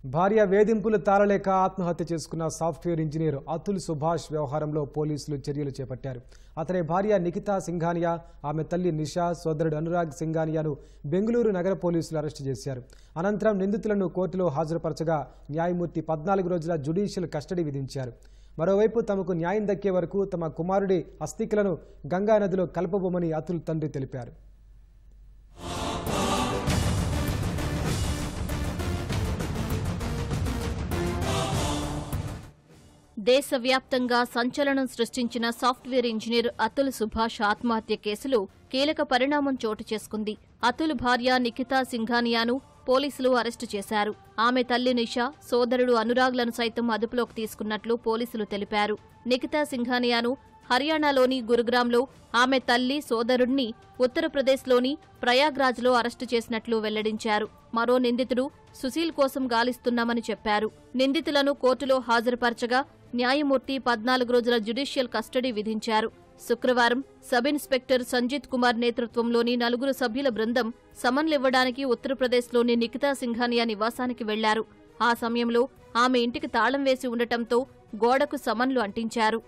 భార్య వేధింపులు తాళలేక ఆత్మహత్య చేసుకున్న సాఫ్ట్వేర్ ఇంజనీర్ అతుల్ సుభాష్ వ్యవహారంలో పోలీసులు చర్యలు చేపట్టారు. అతని భార్య నిఖితా సింఘానియా, ఆమె తల్లి నిషా, సోదరుడు అనురాగ్ సింఘానియాను బెంగళూరు నగర పోలీసులు అరెస్టు చేశారు. అనంతరం నిందితులను కోర్టులో హాజరుపరచగా న్యాయమూర్తి 14 రోజుల జ్యుడిషియల్ కస్టడీ విధించారు. మరోవైపు తమకు న్యాయం దక్కే వరకు తమ కుమారుడి అస్థికలను గంగా నదిలో కలపబోమని అతుల్ తండ్రి తెలిపారు. దేశవ్యాప్తంగా సంచలనం సృష్టించిన సాఫ్ట్వేర్ ఇంజనీర్ అతుల్ సుభాష్ ఆత్మహత్య కేసులో కీలక పరిణామం చోటు చేసుకుంది. అతుల్ భార్య నిఖితా సింఘానియాను పోలీసులు అరెస్టు చేశారు. ఆమె తల్లి నిషా, సోదరుడు అనురాగ్లను సైతం అదుపులోకి తీసుకున్నట్లు పోలీసులు తెలిపారు. నిఖితా సింఘానియాను హర్యానాలోని గురుగ్రామ్లో, ఆమె తల్లి, సోదరుడిని ఉత్తరప్రదేశ్లోని ప్రయాగ్రాజ్లో అరెస్టు చేసినట్లు వెల్లడించారు. మరో నిందితుడు సుశీల్ కోసం గాలిస్తున్నామని చెప్పారు. నిందితులను కోర్టులో హాజరుపరచగా న్యాయమూర్తి 14 రోజుల జ్యుడిషియల్ కస్టడీ విధించారు. శుక్రవారం సబ్ ఇన్స్పెక్టర్ సంజిత్ కుమార్ నేతృత్వంలోని 4 సభ్యుల బృందం సమన్లివ్వడానికి ఉత్తరప్రదేశ్లోని నిఖితా సింఘానియా నివాసానికి వెళ్లారు. ఆ సమయంలో ఆమె ఇంటికి తాళం వేసి ఉండటంతో గోడకు సమన్లు అంటించారు.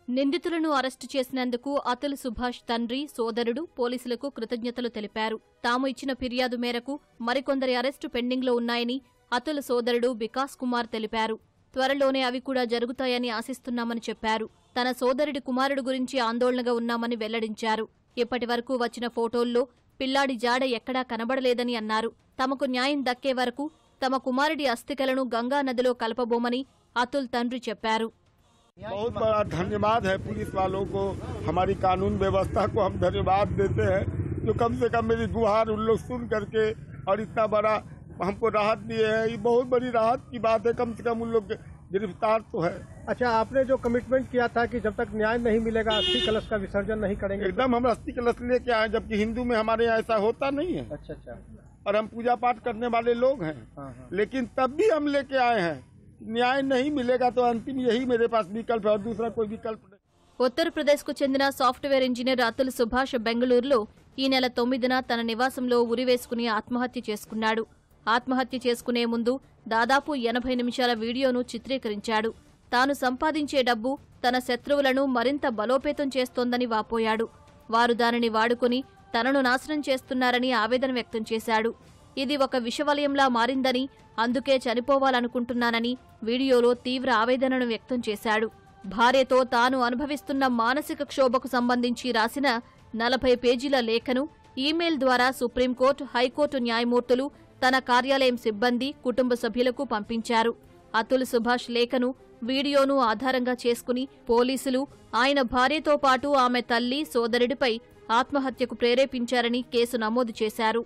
నిందితులను అరెస్టు చేసినందుకు అతుల్ సుభాష్ తండ్రి, సోదరుడు పోలీసులకు కృతజ్ఞతలు తెలిపారు. తాము ఇచ్చిన ఫిర్యాదు మేరకు మరికొందరి అరెస్టు పెండింగ్లో ఉన్నాయని అతుల్ సోదరుడు వికాస్ కుమార్ తెలిపారు. త్వరలోనే అవి కూడా జరుగుతాయని ఆశిస్తున్నామని చెప్పారు. తన సోదరుడి కుమారుడు గురించి ఆందోళనగా ఉన్నామని వెల్లడించారు. ఇప్పటి వరకు వచ్చిన ఫోటోల్లో పిల్లాడి జాడ ఎక్కడా కనబడలేదని అన్నారు. తమకు న్యాయం దక్కే వరకు తమ కుమారుడి అస్థికలను గంగా నదిలో కలపబోమని అతుల్ తండ్రి చెప్పారు. बहुत बड़ा धन्यवाद है पुलिस वालों को, हमारी कानून व्यवस्था को हम धन्यवाद देते हैं जो कम से कम मेरी गुहार उन लोग सुन करके और इतना बड़ा हमको राहत दिए हैं। ये बहुत बड़ी राहत की बात है, कम से कम उन लोग गिरफ्तार तो है। अच्छा, आपने जो कमिटमेंट किया था कि जब तक न्याय नहीं मिलेगा अस्थि कलश का विसर्जन नहीं करेंगे? एकदम हम अस्थि कलश लेके आए, जबकि हिंदू में हमारे यहाँ ऐसा होता नहीं है। अच्छा, और हम पूजा पाठ करने वाले लोग हैं। लेकिन तब भी हम लेके आए हैं, న్యాయ नहीं मिलेगा तो अंतिम यही मेरे पास विकल्प है और दूसरा कोई विकल्प नहीं। ఉత్తరప్రదేశ్కు చెందిన సాఫ్ట్వేర్ ఇంజనీర్ అతుల్ సుభాష్ బెంగళూరులో ఈ నెల 9న తన నివాసంలో ఉరివేసుకుని ఆత్మహత్య చేసుకున్నాడు. ఆత్మహత్య చేసుకునే ముందు దాదాపు 80 నిమిషాల వీడియోను చిత్రీకరించాడు. తాను సంపాదించే డబ్బు తన శత్రువులను మరింత బలోపేతం చేస్తోందని వాపోయాడు. వారు దానిని వాడుకుని తనను నాశనం చేస్తున్నారని ఆవేదన వ్యక్తం చేశాడు. ఇది ఒక విషవలయంలా మారిందని, అందుకే చనిపోవాలనుకుంటున్నానని వీడియోలో తీవ్ర ఆవేదనను వ్యక్తం చేశాడు. భార్యతో తాను అనుభవిస్తున్న మానసిక క్షోభకు సంబంధించి రాసిన 40 పేజీల లేఖను ఈమెయిల్ ద్వారా సుప్రీంకోర్టు, హైకోర్టు న్యాయమూర్తులు, తన కార్యాలయం సిబ్బంది, కుటుంబ సభ్యులకు పంపించారు. అతుల్ సుభాష్ లేఖను, వీడియోను ఆధారంగా చేసుకుని పోలీసులు ఆయన భార్యతో పాటు ఆమె తల్లి, సోదరుడిపై ఆత్మహత్యకు ప్రేరేపించారని కేసు నమోదు చేశారు.